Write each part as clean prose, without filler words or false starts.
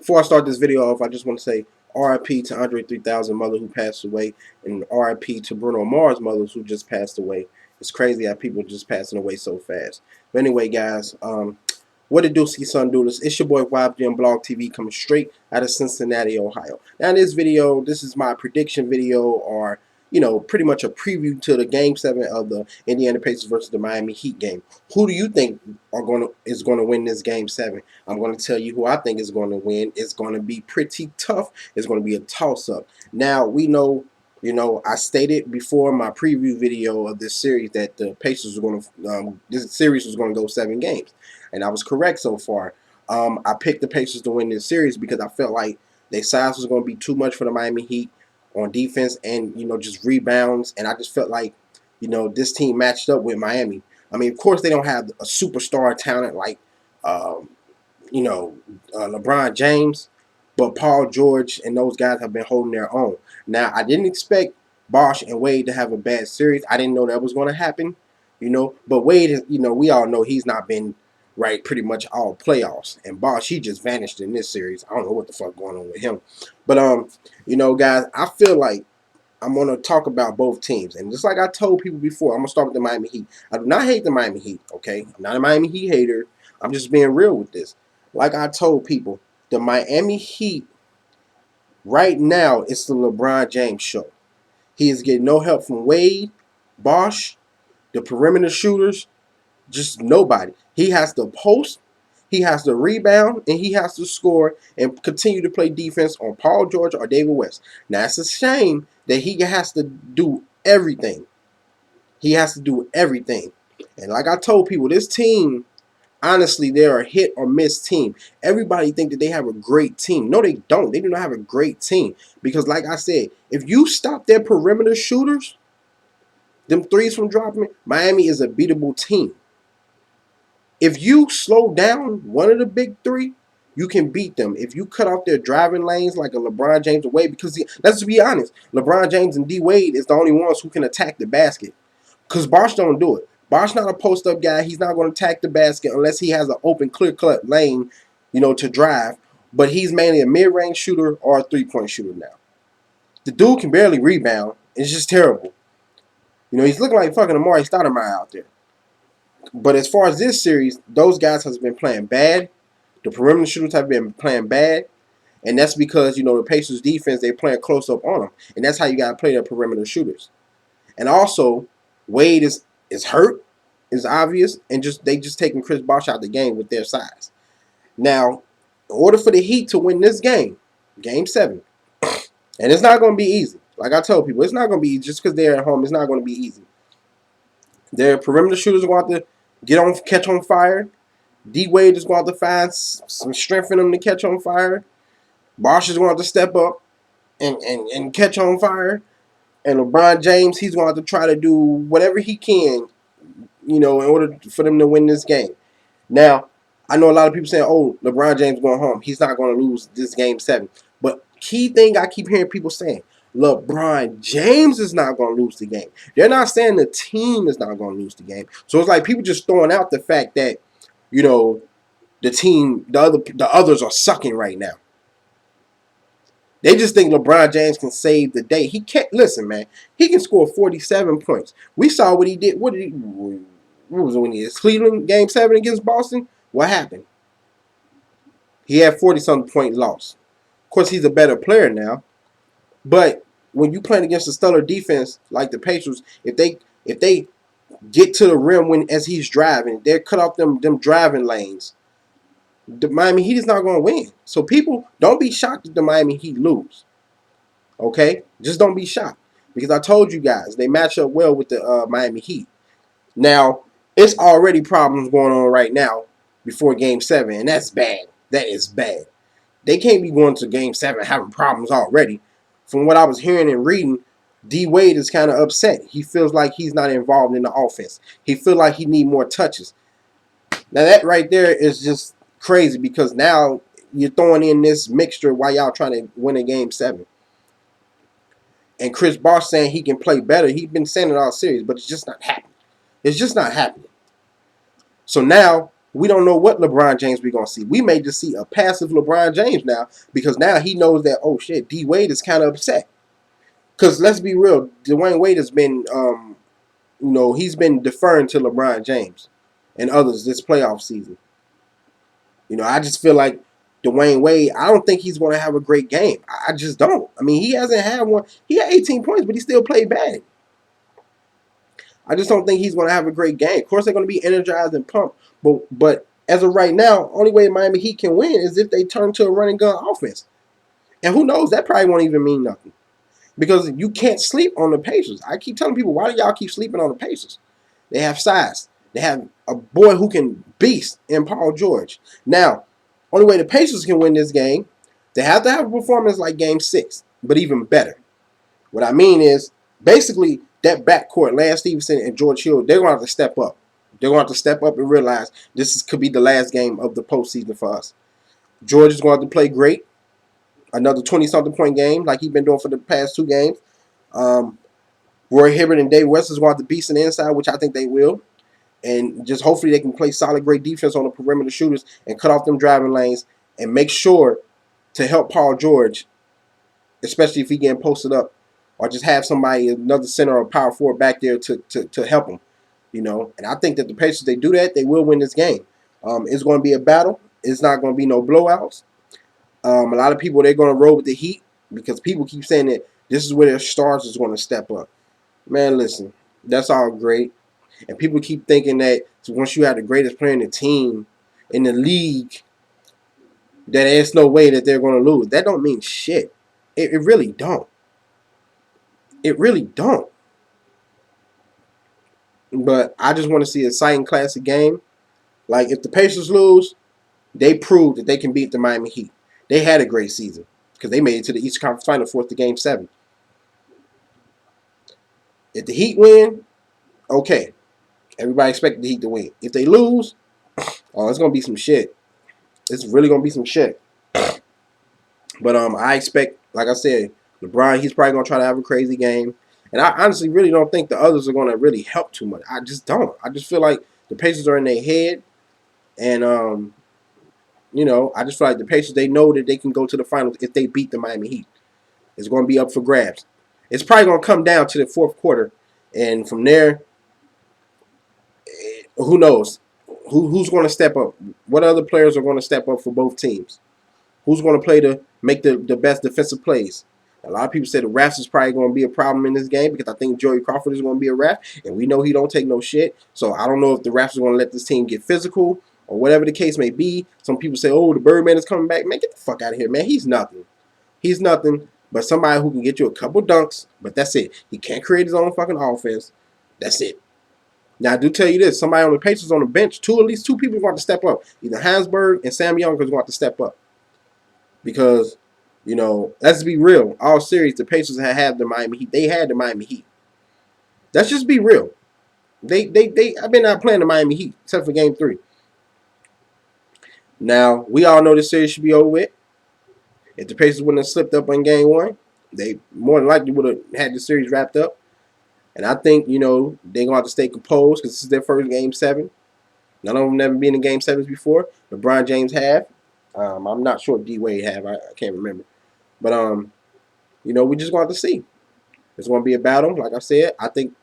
Before I start this video off, I just want to say RIP to Andre 3000 mother who passed away, and RIP to Bruno Mars mother who just passed away. It's crazy how people are just passing away so fast. But anyway, guys, what it do, son doodles? It's your boy YfgmBlogTv coming straight out of Cincinnati, Ohio. Now, in this video, this is my prediction video, or pretty much a preview to the Game 7 of the Indiana Pacers versus the Miami Heat game. Who do you think is going to win this Game 7? I'm going to tell you who I think is going to win. It's going to be pretty tough. It's going to be a toss-up. Now, we know, I stated before my preview video of this series that the Pacers were going to, this series was going to go 7 games. And I was correct so far. I picked the Pacers to win this series because I felt like their size was going to be too much for the Miami Heat on defense and, just rebounds. And I just felt like, this team matched up with Miami. I mean, of course, they don't have a superstar talent like, LeBron James, but Paul George and those guys have been holding their own. Now, I didn't expect Bosh and Wade to have a bad series. I didn't know that was going to happen, But Wade, we all know he's not been right pretty much all playoffs. And Bosh, he just vanished in this series. I don't know what the fuck going on with him. But, guys, I feel like I'm going to talk about both teams. And just like I told people before, I'm going to start with the Miami Heat. I do not hate the Miami Heat, okay? I'm not a Miami Heat hater. I'm just being real with this. Like I told people, the Miami Heat right now, it's the LeBron James show. He is getting no help from Wade, Bosh, the perimeter shooters, just nobody. He has to post, he has to rebound, and he has to score and continue to play defense on Paul George or David West. Now, it's a shame that he has to do everything. He has to do everything. And like I told people, this team, honestly, they're a hit or miss team. Everybody think that they have a great team. No, they don't. They do not have a great team. Because like I said, if you stop their perimeter shooters, them threes from dropping, Miami is a beatable team. If you slow down one of the big three, you can beat them. If you cut off their driving lanes like a LeBron James away, because let's be honest, LeBron James and D Wade is the only ones who can attack the basket. Because Bosh don't do it. Bosh not a post-up guy. He's not going to attack the basket unless he has an open, clear-cut lane, to drive. But he's mainly a mid-range shooter or a three-point shooter now. The dude can barely rebound. It's just terrible. He's looking like fucking Amari Stoudemire out there. But as far as this series, those guys have been playing bad. The perimeter shooters have been playing bad. And that's because, the Pacers defense, they're playing close up on them. And that's how you got to play the perimeter shooters. And also, Wade is hurt, is obvious, and they just taking Chris Bosh out of the game with their size. Now, in order for the Heat to win this game, Game 7, and it's not going to be easy. Like I told people, it's not going to be easy. Just because they're at home, it's not going to be easy. Their perimeter shooters are going to have to catch on fire. D Wade is going to have to find some strength in them to catch on fire. Bosh is going to have to step up and catch on fire. And LeBron James, he's going to have to try to do whatever he can, in order for them to win this game. Now, I know a lot of people saying, oh, LeBron James going home. He's not going to lose this Game 7. But key thing I keep hearing people saying, LeBron James is not going to lose the game. They're not saying the team is not going to lose the game. So it's like people just throwing out the fact that, the team, the others are sucking right now. They just think LeBron James can save the day. He can't. Listen, man. He can score 47 points. We saw what he did. What was it when he did Cleveland Game 7 against Boston? What happened? He had 40-something point loss. Of course, he's a better player now. But when you playing against a stellar defense like the Pacers, if they get to the rim as he's driving, they cut off them driving lanes, the Miami Heat is not going to win. So people, don't be shocked if the Miami Heat lose. Okay? Just don't be shocked. Because I told you guys, they match up well with the Miami Heat. Now, it's already problems going on right now before Game 7, and that's bad. That is bad. They can't be going to Game 7 having problems already. From what I was hearing and reading, D Wade is kind of upset. He feels like he's not involved in the offense. He feels like he needs more touches. Now, that right there is just crazy because now you're throwing in this mixture while y'all trying to win a Game 7. And Chris Bosh saying he can play better. He's been saying it all series, but it's just not happening. It's just not happening. So now we don't know what LeBron James we're gonna see. We may just see a passive LeBron James now because now he knows that, oh shit, D Wade is kind of upset. Because let's be real, Dwayne Wade has been he's been deferring to LeBron James and others this playoff season. I just feel like Dwayne Wade, I don't think he's going to have a great game. I just don't. I mean, he hasn't had one. He had 18 points, but he still played bad. I just don't think he's going to have a great game. Of course, they're going to be energized and pumped, but as of right now, only way Miami Heat can win is if they turn to a running gun offense. And who knows? That probably won't even mean nothing because you can't sleep on the Pacers. I keep telling people, why do y'all keep sleeping on the Pacers? They have size. They have a boy who can beast in Paul George. Now, only way the Pacers can win this game, they have to have a performance like Game 6, but even better. What I mean is, basically, that backcourt, Lance Stevenson and George Hill, they're going to have to step up. They're going to have to step up and realize could be the last game of the postseason for us. George is going to have to play great. Another 20-something point game like he's been doing for the past 2 games. Roy Hibbert and Dave West is going to have to beast on the inside, which I think they will. And just hopefully they can play solid, great defense on the perimeter shooters and cut off them driving lanes and make sure to help Paul George, especially if he getting posted up, or just have somebody, another center or power forward back there to help him. And I think that the Pacers, they do that, they will win this game. It's going to be a battle. It's not going to be no blowouts. A lot of people, they're going to roll with the Heat because people keep saying that this is where their stars is going to step up. Man, listen, that's all great. And people keep thinking that once you have the greatest player in the team, in the league, that there's no way that they're going to lose. That don't mean shit. It really don't. It really don't. But I just want to see a exciting classic game. Like, if the Pacers lose, they proved that they can beat the Miami Heat. They had a great season because they made it to the Eastern Conference Final, forced to Game 7. If the Heat win, okay. Everybody expected the Heat to win. If they lose, oh, it's going to be some shit. It's really going to be some shit. But I expect, like I said, LeBron, he's probably going to try to have a crazy game. And I honestly really don't think the others are going to really help too much. I just don't. I just feel like the Pacers are in their head. And, I just feel like the Pacers, they know that they can go to the finals if they beat the Miami Heat. It's going to be up for grabs. It's probably going to come down to the fourth quarter. And from there, who knows? Who's going to step up? What other players are going to step up for both teams? Who's going to play to make the best defensive plays? A lot of people say the refs is probably going to be a problem in this game because I think Joey Crawford is going to be a ref, and we know he don't take no shit. So I don't know if the refs are going to let this team get physical or whatever the case may be. Some people say, oh, the Birdman is coming back. Man, get the fuck out of here, man. He's nothing. He's nothing but somebody who can get you a couple dunks, but that's it. He can't create his own fucking offense. That's it. Now, I do tell you this. Somebody on the Pacers on the bench, at least two people are going to step up. Either Hansberg and Sam Young are going to step up. Because, let's be real. All series, the Pacers had the Miami Heat. They had the Miami Heat. Let's just be real. I've been not playing the Miami Heat, except for Game 3. Now, we all know this series should be over with. If the Pacers wouldn't have slipped up on Game 1, they more than likely would have had the series wrapped up. And I think, they're going to have to stay composed because this is their first Game 7. None of them never been in Game 7s before. LeBron James have. I'm not sure if D Wade have. I can't remember. But, we just going to have to see. It's going to be a battle. Like I said, I think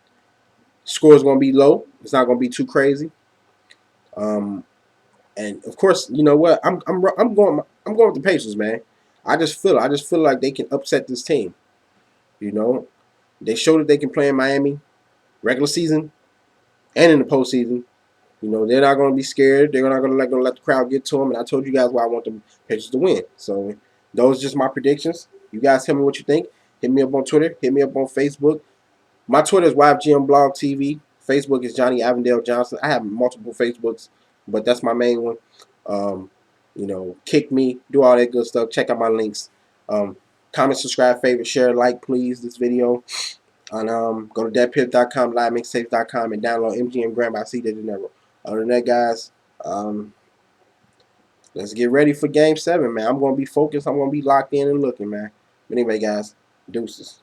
score is going to be low. It's not going to be too crazy. And of course, you know what? I'm going with the Pacers, man. I just feel like they can upset this team. They showed that they can play in Miami, regular season, and in the postseason. They're not going to be scared. They're not going to let the crowd get to them. And I told you guys why I want the Pacers to win. So those are just my predictions. You guys tell me what you think. Hit me up on Twitter. Hit me up on Facebook. My Twitter is YfgmBlogTv. Facebook is Johnny Avondale Johnson. I have multiple Facebooks, but that's my main one. Kick me, do all that good stuff. Check out my links. Comment, subscribe, favorite, share, like, please, this video. And go to deadpip.com, livemixtapes.com, and download MGM by C. De Janeiro. Other than that, guys, let's get ready for Game 7, man. I'm going to be focused. I'm going to be locked in and looking, man. But anyway, guys, deuces.